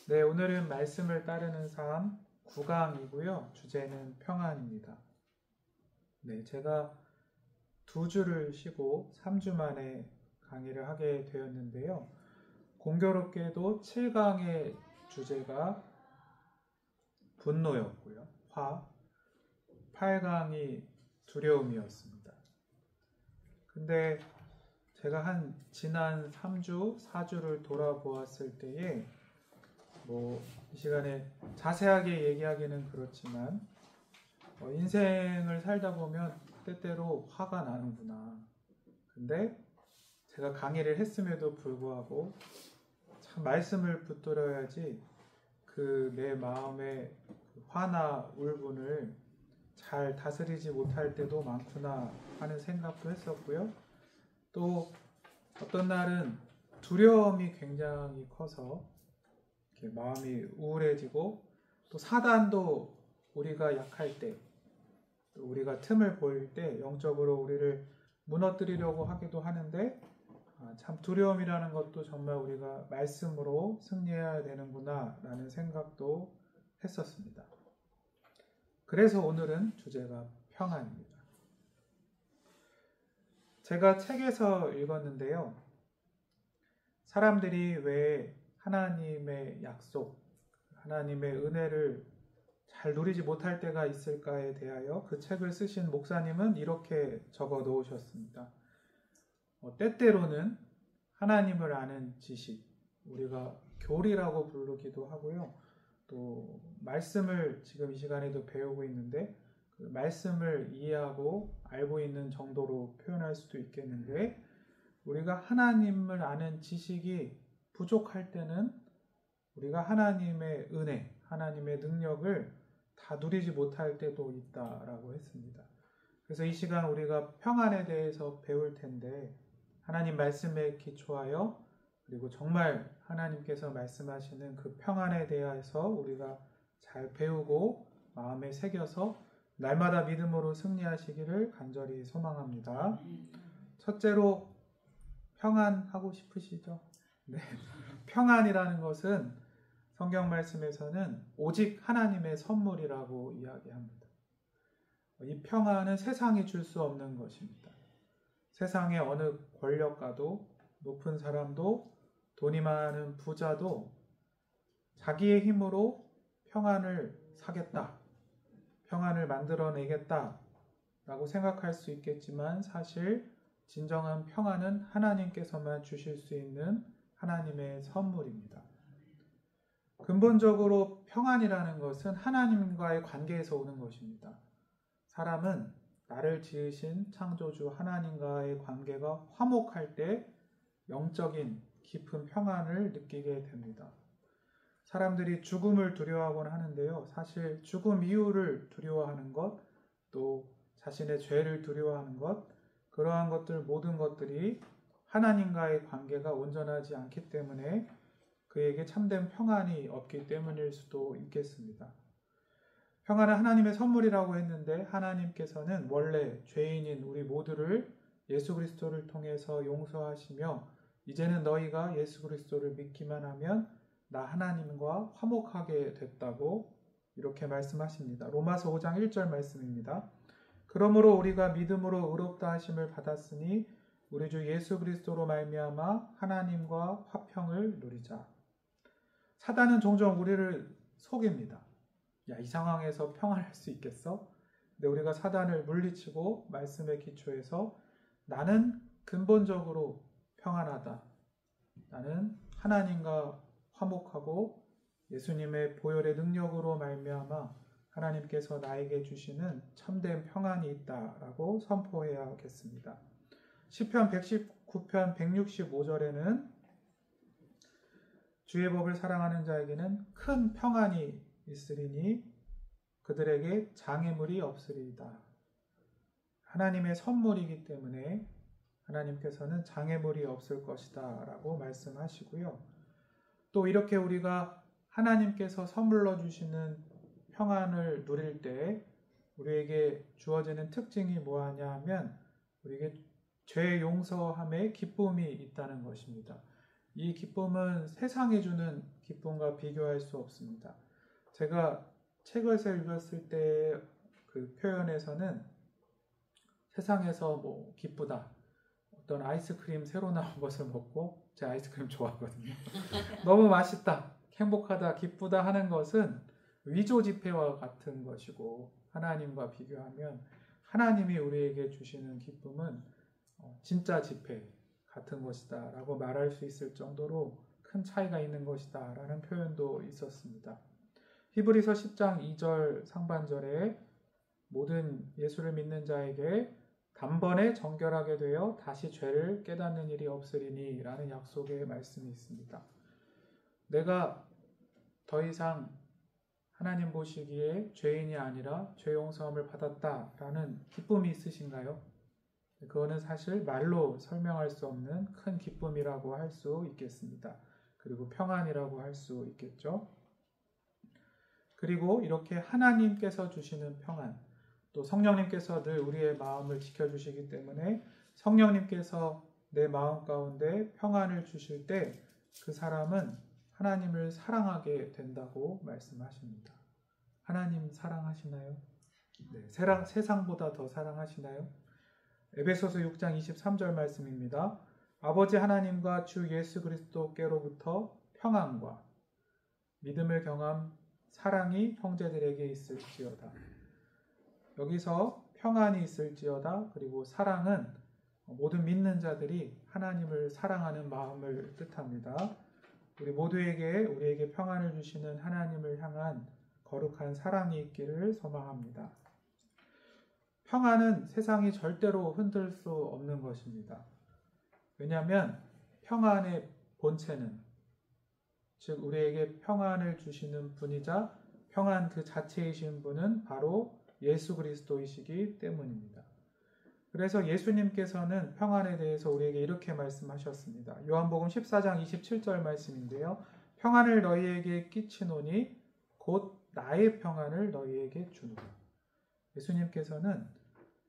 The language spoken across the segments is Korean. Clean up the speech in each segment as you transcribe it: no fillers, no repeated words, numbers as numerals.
네, 오늘은 말씀을 따르는 삶 9강이고요. 주제는 평안입니다. 네, 제가 2주를 쉬고 3주 만에 강의를 하게 되었는데요. 공교롭게도 7강의 주제가 분노였고요. 8강이 두려움이었습니다. 근데 제가 지난 3주, 4주를 돌아보았을 때에 이 시간에 자세하게 얘기하기는 그렇지만 인생을 살다 보면 때때로 화가 나는구나. 근데 제가 강의를 했음에도 불구하고 참 말씀을 붙들어야지 내 마음의 화나 울분을 잘 다스리지 못할 때도 많구나 하는 생각도 했었고요. 또 어떤 날은 두려움이 굉장히 커서 이렇게 마음이 우울해지고, 또 사단도 우리가 약할 때, 또 우리가 틈을 보일 때 영적으로 우리를 무너뜨리려고 하기도 하는데, 참 두려움이라는 것도 정말 우리가 말씀으로 승리해야 되는구나 라는 생각도 했었습니다. 그래서 오늘은 주제가 평안입니다. 제가 책에서 읽었는데요. 사람들이 왜 하나님의 약속, 하나님의 은혜를 잘 누리지 못할 때가 있을까에 대하여 그 책을 쓰신 목사님은 이렇게 적어 놓으셨습니다. 때때로는 하나님을 아는 지식, 우리가 교리라고 부르기도 하고요. 또 말씀을 지금 이 시간에도 배우고 있는데 그 말씀을 이해하고 알고 있는 정도로 표현할 수도 있겠는데, 우리가 하나님을 아는 지식이 부족할 때는 우리가 하나님의 은혜, 하나님의 능력을 다 누리지 못할 때도 있다라고 했습니다. 그래서 이 시간 우리가 평안에 대해서 배울 텐데, 하나님 말씀에 기초하여 그리고 정말 하나님께서 말씀하시는 그 평안에 대해서 우리가 잘 배우고 마음에 새겨서 날마다 믿음으로 승리하시기를 간절히 소망합니다. 첫째로 평안하고 싶으시죠? 네. 평안이라는 것은 성경 말씀에서는 오직 하나님의 선물이라고 이야기합니다. 이 평안은 세상이 줄 수 없는 것입니다. 세상의 어느 권력가도, 높은 사람도, 돈이 많은 부자도 자기의 힘으로 평안을 사겠다, 평안을 만들어내겠다 라고 생각할 수 있겠지만, 사실 진정한 평안은 하나님께서만 주실 수 있는 하나님의 선물입니다. 근본적으로 평안이라는 것은 하나님과의 관계에서 오는 것입니다. 사람은 나를 지으신 창조주 하나님과의 관계가 화목할 때 영적인 깊은 평안을 느끼게 됩니다. 사람들이 죽음을 두려워하곤 하는데요. 사실 죽음 이후를 두려워하는 것, 또 자신의 죄를 두려워하는 것, 그러한 것들, 모든 것들이 하나님과의 관계가 온전하지 않기 때문에 그에게 참된 평안이 없기 때문일 수도 있겠습니다. 평안은 하나님의 선물이라고 했는데, 하나님께서는 원래 죄인인 우리 모두를 예수 그리스도를 통해서 용서하시며, 이제는 너희가 예수 그리스도를 믿기만 하면 나 하나님과 화목하게 됐다고 이렇게 말씀하십니다. 로마서 5장 1절 말씀입니다. 그러므로 우리가 믿음으로 의롭다 하심을 받았으니 우리 주 예수 그리스도로 말미암아 하나님과 화평을 누리자. 사단은 종종 우리를 속입니다. 야, 이 상황에서 평안할 수 있겠어? 근데 우리가 사단을 물리치고 말씀의 기초에서 나는 근본적으로 평안하다, 나는 하나님과 화목하고 예수님의 보혈의 능력으로 말미암아 하나님께서 나에게 주시는 참된 평안이 있다라고 선포해야겠습니다. 시편 119편 165절에는 주의 법을 사랑하는 자에게는 큰 평안이 있으리니 그들에게 장애물이 없으리이다. 하나님의 선물이기 때문에 하나님께서는 장애물이 없을 것이다 라고 말씀하시고요. 또 이렇게 우리가 하나님께서 선물로 주시는 평안을 누릴 때 우리에게 주어지는 특징이 뭐하냐 하면, 우리에게 죄 용서함의 기쁨이 있다는 것입니다. 이 기쁨은 세상이 주는 기쁨과 비교할 수 없습니다. 제가 책을 읽었을 때 그 표현에서는 세상에서 뭐 기쁘다, 어떤 아이스크림 새로 나온 것을 먹고, 제가 아이스크림 좋아하거든요. 너무 맛있다, 행복하다, 기쁘다 하는 것은 위조 지폐와 같은 것이고, 하나님과 비교하면 하나님이 우리에게 주시는 기쁨은 진짜 지폐 같은 것이다 라고 말할 수 있을 정도로 큰 차이가 있는 것이다 라는 표현도 있었습니다. 히브리서 10장 2절 상반절에 모든 예수를 믿는 자에게 단번에 정결하게 되어 다시 죄를 깨닫는 일이 없으리니 라는 약속의 말씀이 있습니다. 내가 더 이상 하나님 보시기에 죄인이 아니라 죄 용서함을 받았다라는 기쁨이 있으신가요? 그거는 사실 말로 설명할 수 없는 큰 기쁨이라고 할 수 있겠습니다. 그리고 평안이라고 할 수 있겠죠. 그리고 이렇게 하나님께서 주시는 평안, 또 성령님께서 늘 우리의 마음을 지켜주시기 때문에 성령님께서 내 마음 가운데 평안을 주실 때 그 사람은 하나님을 사랑하게 된다고 말씀하십니다. 하나님 사랑하시나요? 네, 세상보다 더 사랑하시나요? 에베소서 6장 23절 말씀입니다. 아버지 하나님과 주 예수 그리스도께로부터 평안과 믿음을 경험 사랑이 형제들에게 있을지어다. 여기서 평안이 있을지어다, 그리고 사랑은 모든 믿는 자들이 하나님을 사랑하는 마음을 뜻합니다. 우리 모두에게 우리에게 평안을 주시는 하나님을 향한 거룩한 사랑이 있기를 소망합니다. 평안은 세상이 절대로 흔들 수 없는 것입니다. 왜냐하면 평안의 본체는, 즉 우리에게 평안을 주시는 분이자 평안 그 자체이신 분은 바로 예수 그리스도이시기 때문입니다. 그래서 예수님께서는 평안에 대해서 우리에게 이렇게 말씀하셨습니다. 요한복음 14장 27절 말씀인데요. 평안을 너희에게 끼치노니 곧 나의 평안을 너희에게 주노라. 예수님께서는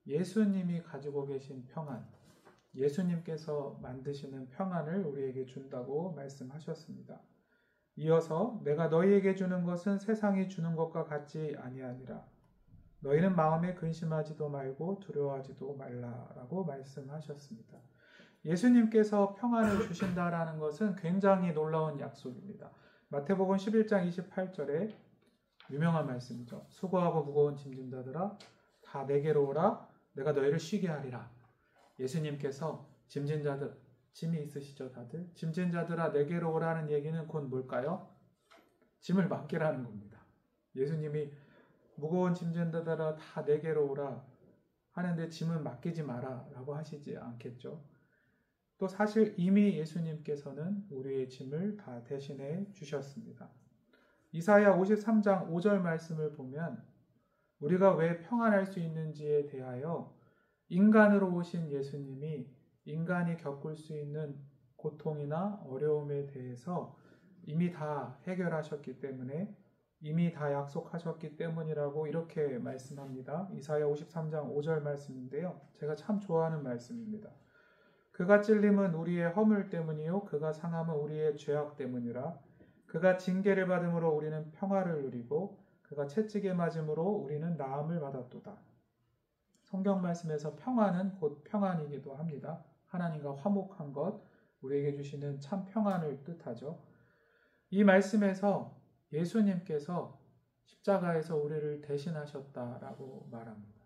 예수님이 가지고 계신 평안, 예수님께서 만드시는 평안을 우리에게 준다고 말씀하셨습니다. 이어서 내가 너희에게 주는 것은 세상이 주는 것과 같지 아니하니라. 너희는 마음에 근심하지도 말고 두려워하지도 말라라고 말씀하셨습니다. 예수님께서 평안을 주신다라는 것은 굉장히 놀라운 약속입니다. 마태복음 11장 28절에 유명한 말씀이죠. 수고하고 무거운 짐진 자들아 다 내게로 오라 내가 너희를 쉬게 하리라. 예수님께서 짐진 자들, 짐이 있으시죠 다들? 짐진 자들아 내게로 오라는 얘기는 곧 뭘까요? 짐을 맡기라는 겁니다. 예수님이 무거운 짐진 자들아 다 내게로 오라 하는데 짐은 맡기지 마라 라고 하시지 않겠죠. 또 사실 이미 예수님께서는 우리의 짐을 다 대신해 주셨습니다. 이사야 53장 5절 말씀을 보면 우리가 왜 평안할 수 있는지에 대하여 인간으로 오신 예수님이 인간이 겪을 수 있는 고통이나 어려움에 대해서 이미 다 해결하셨기 때문에, 이미 다 약속하셨기 때문이라고 이렇게 말씀합니다. 이사야 53장 5절 말씀인데요. 제가 참 좋아하는 말씀입니다. 그가 찔림은 우리의 허물 때문이요 그가 상함은 우리의 죄악 때문이라. 그가 징계를 받음으로 우리는 평화를 누리고 그가 채찍에 맞음으로 우리는 나음을 받았도다. 성경 말씀에서 평안은 곧 평안이기도 합니다. 하나님과 화목한 것, 우리에게 주시는 참 평안을 뜻하죠. 이 말씀에서 예수님께서 십자가에서 우리를 대신하셨다라고 말합니다.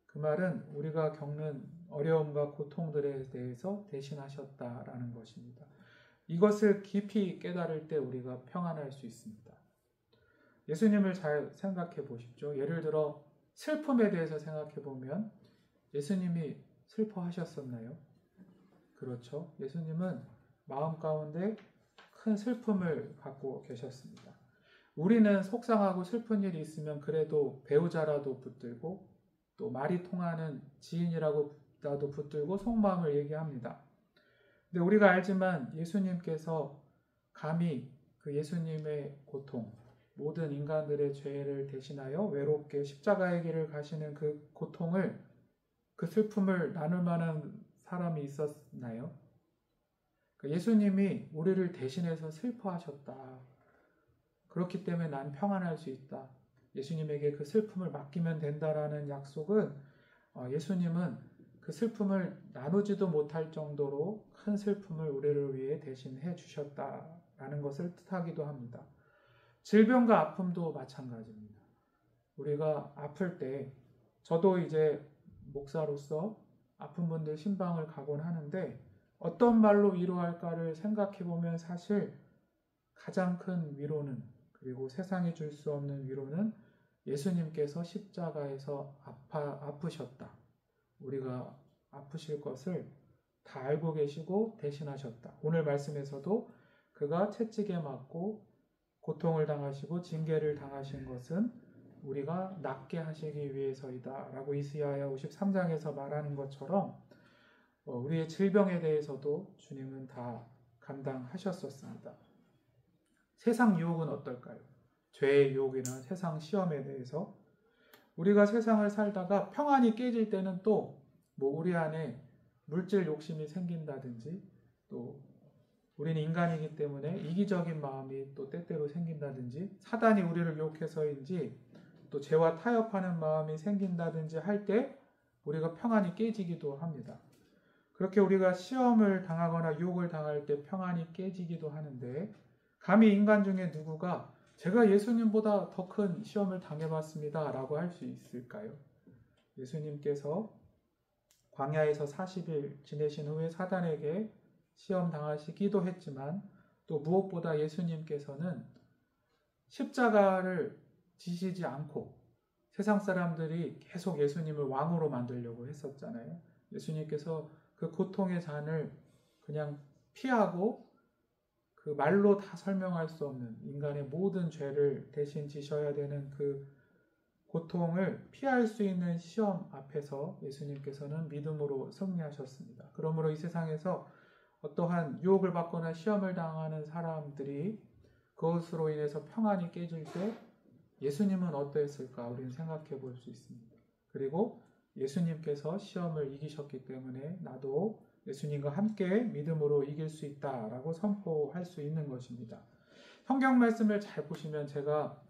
그 말은 우리가 겪는 어려움과 고통들에 대해서 대신하셨다라는 것입니다. 이것을 깊이 깨달을 때 우리가 평안할 수 있습니다. 예수님을 잘 생각해 보십시오. 예를 들어 슬픔에 대해서 생각해 보면 예수님이 슬퍼하셨었나요? 그렇죠. 예수님은 마음 가운데 큰 슬픔을 갖고 계셨습니다. 우리는 속상하고 슬픈 일이 있으면 그래도 배우자라도 붙들고 또 말이 통하는 지인이라고라도 붙들고 속마음을 얘기합니다. 근데 우리가 알지만 예수님께서 감히 그 예수님의 고통, 모든 인간들의 죄를 대신하여 외롭게 십자가의 길을 가시는 그 고통을, 그 슬픔을 나눌 만한 사람이 있었나요? 예수님이 우리를 대신해서 슬퍼하셨다. 그렇기 때문에 난 평안할 수 있다. 예수님에게 그 슬픔을 맡기면 된다라는 약속은 예수님은 그 슬픔을 나누지도 못할 정도로 큰 슬픔을 우리를 위해 대신해 주셨다라는 것을 뜻하기도 합니다. 질병과 아픔도 마찬가지입니다. 우리가 아플 때 저도 이제 목사로서 아픈 분들 신방을 가곤 하는데 어떤 말로 위로할까를 생각해 보면 사실 가장 큰 위로는, 그리고 세상이 줄 수 없는 위로는 예수님께서 십자가에서 아프셨다. 우리가 아프실 것을 다 알고 계시고 대신하셨다. 오늘 말씀에서도 그가 채찍에 맞고 고통을 당하시고 징계를 당하신 것은 우리가 낫게 하시기 위해서이다 라고 이사야 53장에서 말하는 것처럼 우리의 질병에 대해서도 주님은 다 감당하셨었습니다. 세상 유혹은 어떨까요? 죄의 유혹이나 세상 시험에 대해서 우리가 세상을 살다가 평안이 깨질 때는 또 우리 안에 물질 욕심이 생긴다든지, 또 우리는 인간이기 때문에 이기적인 마음이 또 때때로 생긴다든지, 사단이 우리를 유혹해서인지 또 죄와 타협하는 마음이 생긴다든지 할 때 우리가 평안이 깨지기도 합니다. 그렇게 우리가 시험을 당하거나 유혹을 당할 때 평안이 깨지기도 하는데, 감히 인간 중에 누구가 제가 예수님보다 더 큰 시험을 당해봤습니다 라고 할 수 있을까요? 예수님께서 광야에서 40일 지내신 후에 사단에게 시험 당하시기도 했지만, 또 무엇보다 예수님께서는 십자가를 지시지 않고 세상 사람들이 계속 예수님을 왕으로 만들려고 했었잖아요. 예수님께서 그 고통의 잔을 그냥 피하고 그 말로 다 설명할 수 없는 인간의 모든 죄를 대신 지셔야 되는 그 고통을 피할 수 있는 시험 앞에서 예수님께서는 믿음으로 승리하셨습니다. 그러므로 이 세상에서 어떠한 유혹을 받거나 시험을 당하는 사람들이 그것으로 인해서 평안이 깨질 때 예수님은 어떠했을까 우리는 생각해 볼 수 있습니다. 그리고 예수님께서 시험을 이기셨기 때문에 나도 예수님과 함께 믿음으로 이길 수 있다라고 선포할 수 있는 것입니다. 성경 말씀을 잘 보시면 제가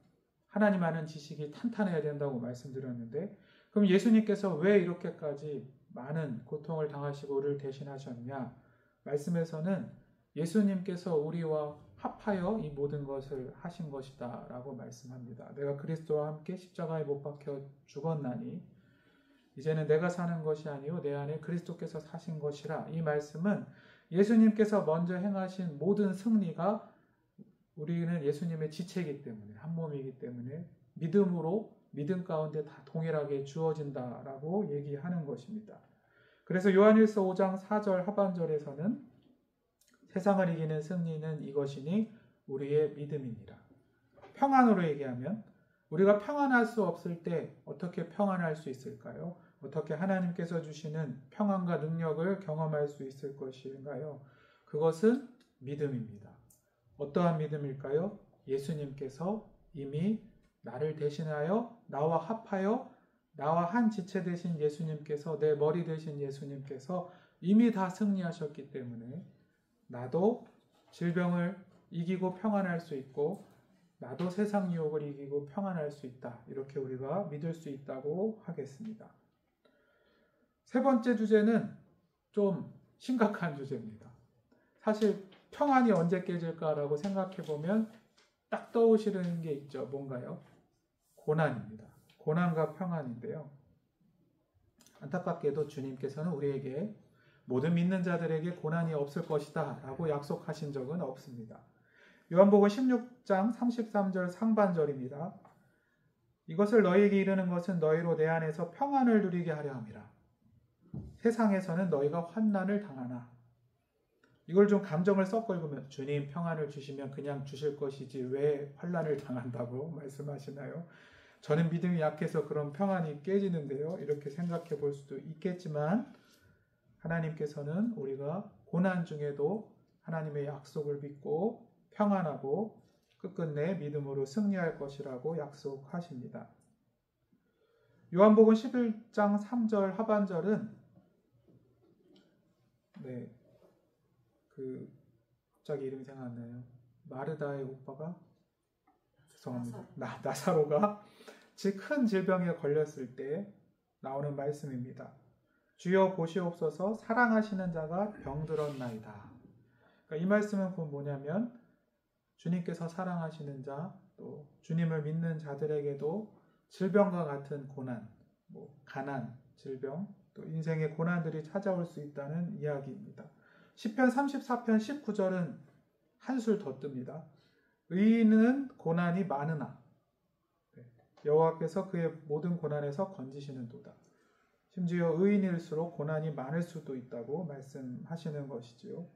하나님 아는 지식이 탄탄해야 된다고 말씀드렸는데, 그럼 예수님께서 왜 이렇게까지 많은 고통을 당하시고 우리를 대신하셨냐? 말씀에서는 예수님께서 우리와 합하여 이 모든 것을 하신 것이다 라고 말씀합니다. 내가 그리스도와 함께 십자가에 못 박혀 죽었나니 이제는 내가 사는 것이 아니요 내 안에 그리스도께서 사신 것이라. 이 말씀은 예수님께서 먼저 행하신 모든 승리가 우리는 예수님의 지체이기 때문에, 한 몸이기 때문에 믿음으로 믿음 가운데 다 동일하게 주어진다라고 얘기하는 것입니다. 그래서 요한일서 5장 4절 하반절에서는 세상을 이기는 승리는 이것이니 우리의 믿음이니라. 평안으로 얘기하면 우리가 평안할 수 없을 때 어떻게 평안할 수 있을까요? 어떻게 하나님께서 주시는 평안과 능력을 경험할 수 있을 것인가요? 그것은 믿음입니다. 어떠한 믿음일까요? 예수님께서 이미 나를 대신하여 나와 합하여 나와 한 지체 되신 예수님께서, 내 머리 되신 예수님께서 이미 다 승리하셨기 때문에 나도 질병을 이기고 평안할 수 있고 나도 세상 유혹을 이기고 평안할 수 있다. 이렇게 우리가 믿을 수 있다고 하겠습니다. 세 번째 주제는 좀 심각한 주제입니다. 사실 평안이 언제 깨질까라고 생각해 보면 딱 떠오르는 게 있죠. 뭔가요? 고난입니다. 고난과 평안인데요. 안타깝게도 주님께서는 우리에게 모든 믿는 자들에게 고난이 없을 것이다 라고 약속하신 적은 없습니다. 요한복음 16장 33절 상반절입니다. 이것을 너희에게 이르는 것은 너희로 내 안에서 평안을 누리게 하려 함이라. 세상에서는 너희가 환난을 당하나. 이걸 좀 감정을 섞어 읽으면 주님 평안을 주시면 그냥 주실 것이지 왜 환난을 당한다고 말씀하시나요? 저는 믿음이 약해서 그런 평안이 깨지는데요. 이렇게 생각해 볼 수도 있겠지만 하나님께서는 우리가 고난 중에도 하나님의 약속을 믿고 평안하고 끝끝내 믿음으로 승리할 것이라고 약속하십니다. 요한복음 11장 3절 하반절은 갑자기 이름이 생각 안 나요. 마르다의 오빠가 죄송합니다. 나사로가 큰 질병에 걸렸을 때 나오는 말씀입니다. 주여 보시옵소서 사랑하시는 자가 병들었나이다. 그러니까 이 말씀은 곧 뭐냐면 주님께서 사랑하시는 자, 또 주님을 믿는 자들에게도 질병과 같은 고난, 가난, 질병, 또 인생의 고난들이 찾아올 수 있다는 이야기입니다. 시편 34편 19절은 한술 더 뜹니다. 의인은 고난이 많으나 여호와께서 그의 모든 고난에서 건지시는도다. 심지어 의인일수록 고난이 많을 수도 있다고 말씀하시는 것이지요.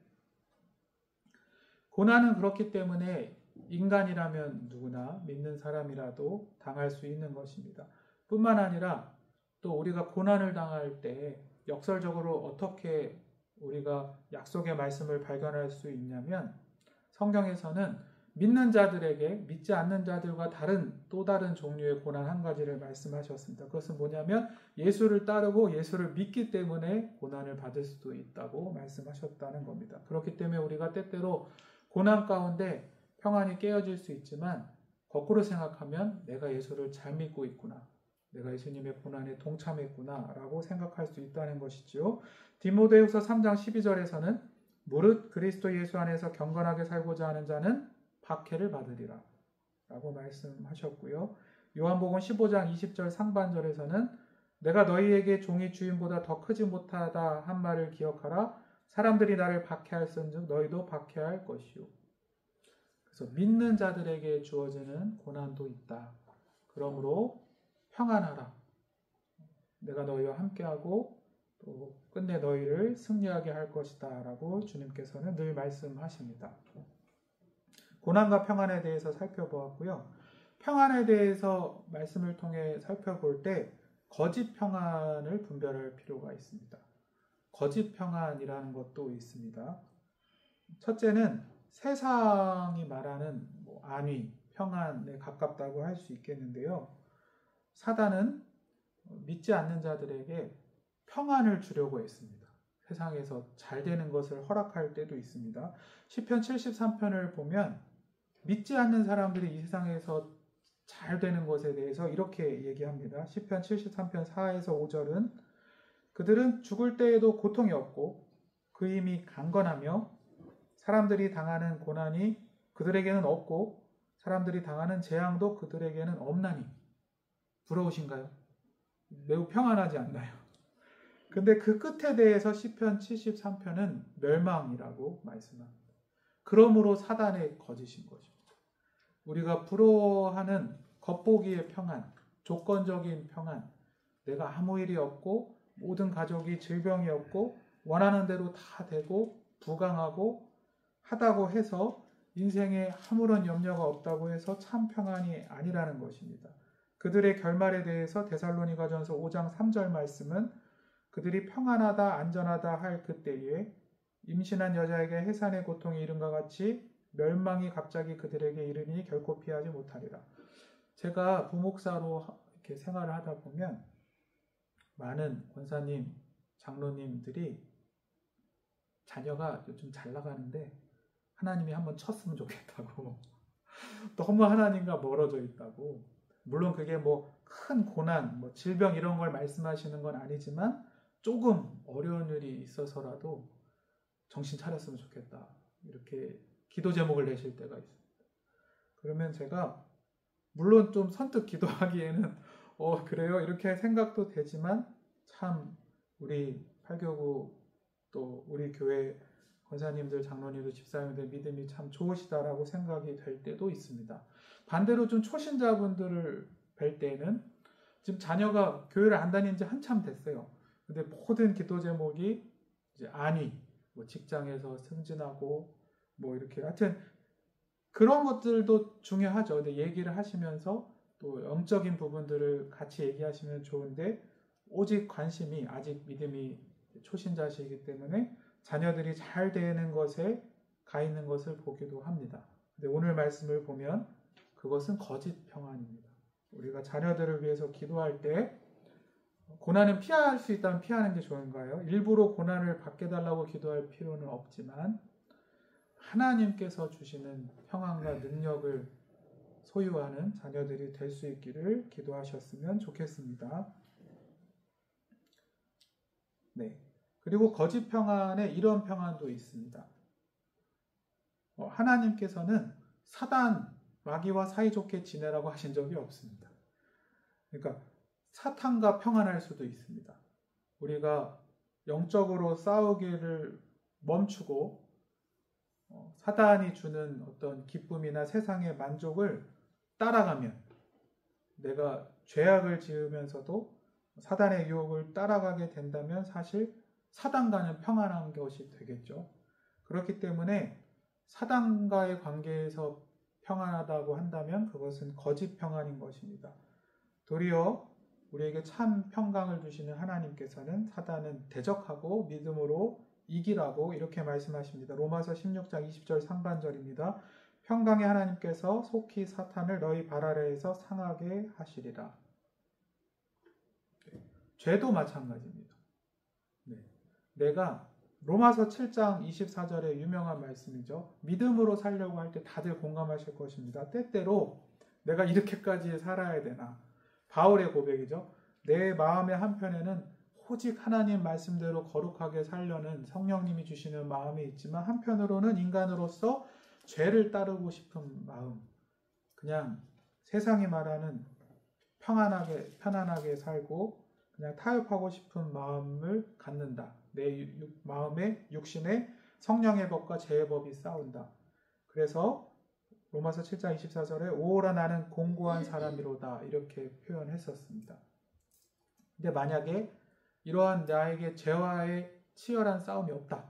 고난은 그렇기 때문에 인간이라면 누구나 믿는 사람이라도 당할 수 있는 것입니다. 뿐만 아니라 또 우리가 고난을 당할 때 역설적으로 어떻게 우리가 약속의 말씀을 발견할 수 있냐면 성경에서는 믿는 자들에게 믿지 않는 자들과 또 다른 종류의 고난 한 가지를 말씀하셨습니다. 그것은 뭐냐면 예수를 따르고 예수를 믿기 때문에 고난을 받을 수도 있다고 말씀하셨다는 겁니다. 그렇기 때문에 우리가 때때로 고난 가운데 평안이 깨어질 수 있지만 거꾸로 생각하면 내가 예수를 잘 믿고 있구나. 내가 예수님의 고난에 동참했구나 라고 생각할 수 있다는 것이지요. 디모데후서 3장 12절에서는 무릇 그리스도 예수 안에서 경건하게 살고자 하는 자는 박해를 받으리라 라고 말씀하셨고요. 요한복음 15장 20절 상반절에서는 내가 너희에게 종이 주인보다 더 크지 못하다 한 말을 기억하라. 사람들이 나를 박해할선즉 너희도 박해할 것이요. 그래서 믿는 자들에게 주어지는 고난도 있다. 그러므로 평안하라. 내가 너희와 함께하고 또 끝내 너희를 승리하게 할 것이다 라고 주님께서는 늘 말씀하십니다. 고난과 평안에 대해서 살펴보았고요. 평안에 대해서 말씀을 통해 살펴볼 때 거짓 평안을 분별할 필요가 있습니다. 거짓 평안이라는 것도 있습니다. 첫째는 세상이 말하는 안위, 평안에 가깝다고 할 수 있겠는데요. 사단은 믿지 않는 자들에게 평안을 주려고 했습니다. 세상에서 잘 되는 것을 허락할 때도 있습니다. 시편 73편을 보면 믿지 않는 사람들이 이 세상에서 잘 되는 것에 대해서 이렇게 얘기합니다. 시편 73편 4에서 5절은 그들은 죽을 때에도 고통이 없고 그 힘이 강건하며 사람들이 당하는 고난이 그들에게는 없고 사람들이 당하는 재앙도 그들에게는 없나니. 부러우신가요? 매우 평안하지 않나요? 근데 그 끝에 대해서 시편 73편은 멸망이라고 말씀합니다. 그러므로 사단의 거짓인 것입니다. 우리가 부러워하는 겉보기의 평안, 조건적인 평안, 내가 아무 일이 없고 모든 가족이 질병이 없고 원하는 대로 다 되고 부강하고 하다고 해서 인생에 아무런 염려가 없다고 해서 참 평안이 아니라는 것입니다. 그들의 결말에 대해서 데살로니가전서 5장 3절 말씀은 그들이 평안하다 안전하다 할 그때에 임신한 여자에게 해산의 고통이 이른과 같이 멸망이 갑자기 그들에게 이르니 결코 피하지 못하리라. 제가 부목사로 이렇게 생활을 하다 보면 많은 권사님, 장로님들이 자녀가 요즘 잘 나가는데 하나님이 한번 쳤으면 좋겠다고 너무 하나님과 멀어져 있다고. 물론 그게 큰 고난, 질병 이런 걸 말씀하시는 건 아니지만 조금 어려운 일이 있어서라도 정신 차렸으면 좋겠다. 이렇게 기도 제목을 내실 때가 있습니다. 그러면 제가 물론 좀 선뜻 기도하기에는 그래요? 이렇게 생각도 되지만 참 우리 8교구 또 우리 교회 권사님들, 장로님들, 집사님들 믿음이 참 좋으시다라고 생각이 될 때도 있습니다. 반대로 좀 초신자분들을 뵐 때는 지금 자녀가 교회를 안 다닌 지 한참 됐어요. 근데 모든 기도 제목이 이제 안위, 직장에서 승진하고 이렇게 하여튼 그런 것들도 중요하죠. 근데 얘기를 하시면서 또 영적인 부분들을 같이 얘기하시면 좋은데 오직 관심이 아직 믿음이 초신자시기 때문에 자녀들이 잘 되는 것에 가 있는 것을 보기도 합니다. 근데 오늘 말씀을 보면 그것은 거짓 평안입니다. 우리가 자녀들을 위해서 기도할 때 고난은 피할 수 있다면 피하는 게 좋은가요? 일부러 고난을 받게 달라고 기도할 필요는 없지만 하나님께서 주시는 평안과 능력을 소유하는 자녀들이 될 수 있기를 기도하셨으면 좋겠습니다. 네. 그리고 거짓 평안에 이런 평안도 있습니다. 하나님께서는 사단, 마귀와 사이좋게 지내라고 하신 적이 없습니다. 그러니까 사탄과 평안할 수도 있습니다. 우리가 영적으로 싸우기를 멈추고 사단이 주는 어떤 기쁨이나 세상의 만족을 따라가면, 내가 죄악을 지으면서도 사단의 유혹을 따라가게 된다면 사실 사단과는 평안한 것이 되겠죠. 그렇기 때문에 사단과의 관계에서 평안하다고 한다면 그것은 거짓 평안인 것입니다. 도리어 우리에게 참 평강을 주시는 하나님께서는 사단은 대적하고 믿음으로 이기라고 이렇게 말씀하십니다. 로마서 16장 20절 상반절입니다. 평강의 하나님께서 속히 사탄을 너희 발 아래에서 상하게 하시리라. 죄도 마찬가지입니다. 내가 로마서 7장 24절의 유명한 말씀이죠. 믿음으로 살려고 할 때 다들 공감하실 것입니다. 때때로 내가 이렇게까지 살아야 되나. 바울의 고백이죠. 내 마음의 한편에는 오직 하나님 말씀대로 거룩하게 살려는 성령님이 주시는 마음이 있지만 한편으로는 인간으로서 죄를 따르고 싶은 마음, 그냥 세상이 말하는 편안하게 살고 그냥 타협하고 싶은 마음을 갖는다. 내 마음에 육신에 성령의 법과 죄의 법이 싸운다. 그래서 로마서 7장 24절에 오라 나는 공고한 사람이로다 이렇게 표현했었습니다. 근데 만약에 이러한 나에게 죄와의 치열한 싸움이 없다.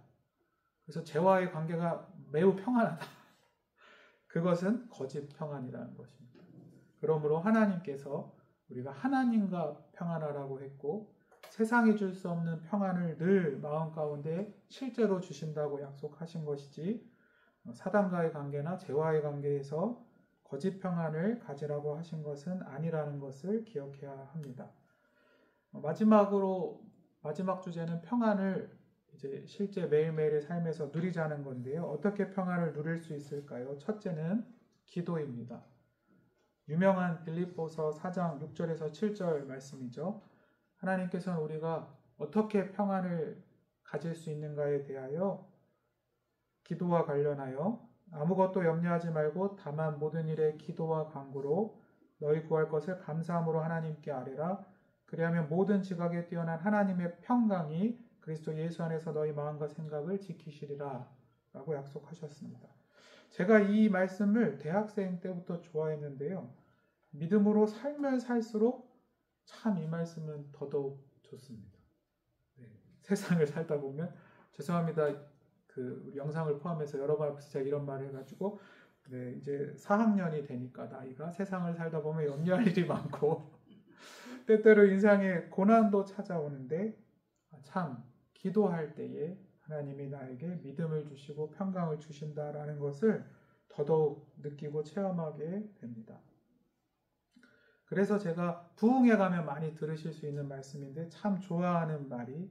그래서 죄와의 관계가 매우 평안하다. 그것은 거짓 평안이라는 것입니다. 그러므로 하나님께서 우리가 하나님과 평안하라고 했고 세상이 줄 수 없는 평안을 늘 마음 가운데 실제로 주신다고 약속하신 것이지 사단과의 관계나 죄와의 관계에서 거짓 평안을 가지라고 하신 것은 아니라는 것을 기억해야 합니다. 마지막 주제는 평안을 이제 실제 매일매일의 삶에서 누리자는 건데요. 어떻게 평안을 누릴 수 있을까요? 첫째는 기도입니다. 유명한 빌립보서 4장 6절에서 7절 말씀이죠. 하나님께서는 우리가 어떻게 평안을 가질 수 있는가에 대하여 기도와 관련하여 아무것도 염려하지 말고 다만 모든 일에 기도와 간구로 너희 구할 것을 감사함으로 하나님께 아뢰라. 그리하면 모든 지각에 뛰어난 하나님의 평강이 그리스도 예수 안에서 너희 마음과 생각을 지키시리라 라고 약속하셨습니다. 제가 이 말씀을 대학생 때부터 좋아했는데요. 믿음으로 살면 살수록 참 이 말씀은 더더욱 좋습니다. 세상을 살다 보면 죄송합니다. 우리 영상을 포함해서 여러 번 앞에서 제가 이런 말을 해가지고 이제 4학년이 되니까 나이가 세상을 살다 보면 염려할 일이 많고 때때로 인생에 고난도 찾아오는데 참 기도할 때에 하나님이 나에게 믿음을 주시고 평강을 주신다라는 것을 더더욱 느끼고 체험하게 됩니다. 그래서 제가 부흥회 가면 많이 들으실 수 있는 말씀인데 참 좋아하는 말이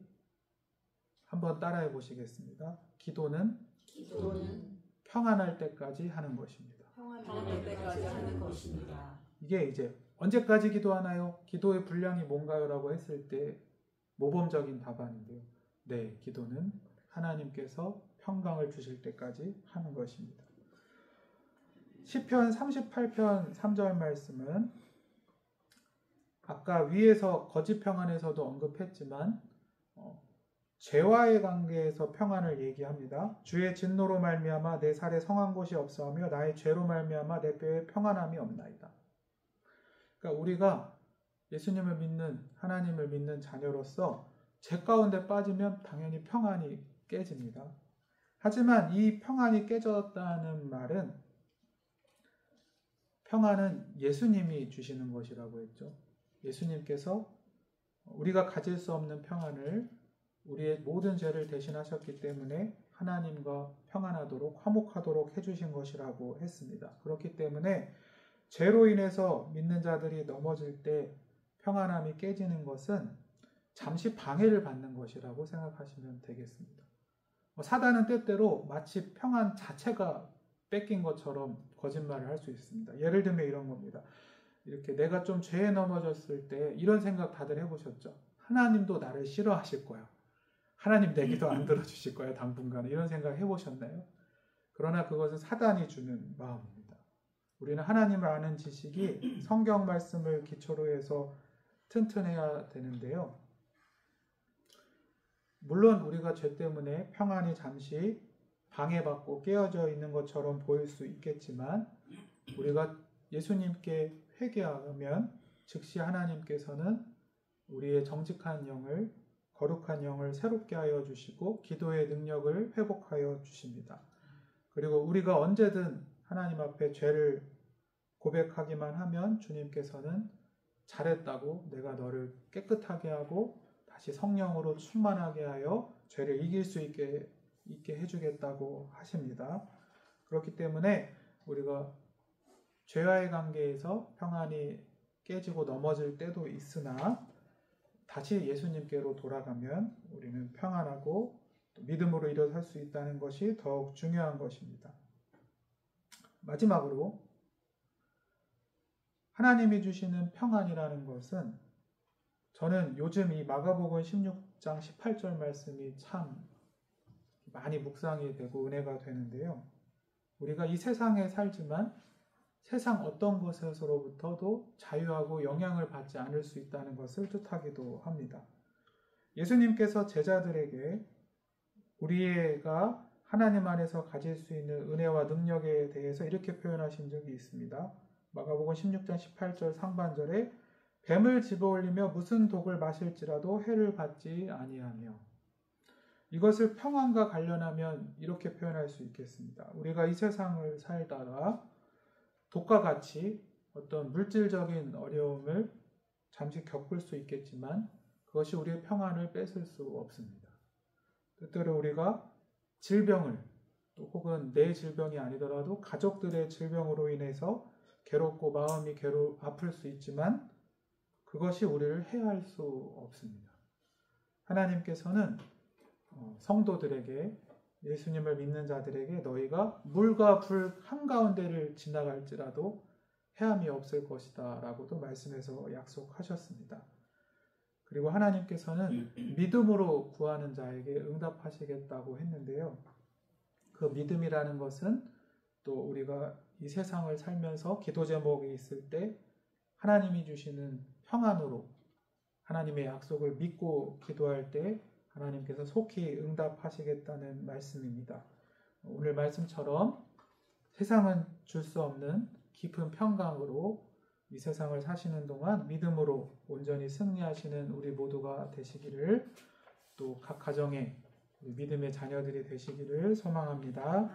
한번 따라해 보시겠습니다. 기도는 평안할 때까지 하는 것입니다. 평안할 때까지 하는 것입니다. 이게 이제 언제까지 기도하나요? 기도의 분량이 뭔가요? 라고 했을 때 모범적인 답안인데요. 네, 기도는 하나님께서 평강을 주실 때까지 하는 것입니다. 시편 38편 3절 말씀은 아까 위에서 거짓 평안에서도 언급했지만 죄와의 관계에서 평안을 얘기합니다. 주의 진노로 말미암아 내 살에 성한 곳이 없어하며 나의 죄로 말미암아 내 뼈에 평안함이 없나이다. 그러니까 우리가 예수님을 믿는 하나님을 믿는 자녀로서 죄 가운데 빠지면 당연히 평안이 깨집니다. 하지만 이 평안이 깨졌다는 말은 평안은 예수님이 주시는 것이라고 했죠. 예수님께서 우리가 가질 수 없는 평안을 우리의 모든 죄를 대신하셨기 때문에 하나님과 평안하도록 화목하도록 해주신 것이라고 했습니다. 그렇기 때문에 죄로 인해서 믿는 자들이 넘어질 때 평안함이 깨지는 것은 잠시 방해를 받는 것이라고 생각하시면 되겠습니다. 사단은 때때로 마치 평안 자체가 뺏긴 것처럼 거짓말을 할 수 있습니다. 예를 들면 이런 겁니다. 이렇게 내가 좀 죄에 넘어졌을 때 이런 생각 다들 해보셨죠? 하나님도 나를 싫어하실 거야. 하나님 내 기도 안 들어주실 거야 당분간. 이런 생각 해보셨나요? 그러나 그것은 사단이 주는 마음입니다. 우리는 하나님을 아는 지식이 성경 말씀을 기초로 해서 튼튼해야 되는데요. 물론 우리가 죄 때문에 평안이 잠시 방해받고 깨어져 있는 것처럼 보일 수 있겠지만 우리가 예수님께 회개하면 즉시 하나님께서는 우리의 정직한 영을, 거룩한 영을 새롭게 하여 주시고 기도의 능력을 회복하여 주십니다. 그리고 우리가 언제든 하나님 앞에 죄를 고백하기만 하면 주님께서는 잘했다고, 내가 너를 깨끗하게 하고 다시 성령으로 충만하게 하여 죄를 이길 수 있게 해주겠다고 하십니다. 그렇기 때문에 우리가 죄와의 관계에서 평안이 깨지고 넘어질 때도 있으나 다시 예수님께로 돌아가면 우리는 평안하고 믿음으로 일어설 수 있다는 것이 더욱 중요한 것입니다. 마지막으로 하나님이 주시는 평안이라는 것은 저는 요즘 이 마가복음 16장 18절 말씀이 참 많이 묵상이 되고 은혜가 되는데요. 우리가 이 세상에 살지만 세상 어떤 것에서로부터도 자유하고 영향을 받지 않을 수 있다는 것을 뜻하기도 합니다. 예수님께서 제자들에게 우리가 하나님 안에서 가질 수 있는 은혜와 능력에 대해서 이렇게 표현하신 적이 있습니다. 마가복음 16장 18절 상반절에 뱀을 집어올리며 무슨 독을 마실지라도 해를 받지 아니하며, 이것을 평안과 관련하면 이렇게 표현할 수 있겠습니다. 우리가 이 세상을 살다가 독과 같이 어떤 물질적인 어려움을 잠시 겪을 수 있겠지만 그것이 우리의 평안을 뺏을 수 없습니다. 때때로 우리가 질병을, 또 혹은 내 질병이 아니더라도 가족들의 질병으로 인해서 괴롭고 마음이 아플 수 있지만 그것이 우리를 해할 수 없습니다. 하나님께서는 성도들에게, 예수님을 믿는 자들에게 너희가 물과 불 한가운데를 지나갈지라도 해함이 없을 것이다 라고도 말씀해서 약속하셨습니다. 그리고 하나님께서는 믿음으로 구하는 자에게 응답하시겠다고 했는데요. 그 믿음이라는 것은 또 우리가 이 세상을 살면서 기도 제목이 있을 때 하나님이 주시는 평안으로 하나님의 약속을 믿고 기도할 때 하나님께서 속히 응답하시겠다는 말씀입니다. 오늘 말씀처럼 세상은 줄 수 없는 깊은 평강으로 이 세상을 사시는 동안 믿음으로 온전히 승리하시는 우리 모두가 되시기를, 또 각 가정에 믿음의 자녀들이 되시기를 소망합니다.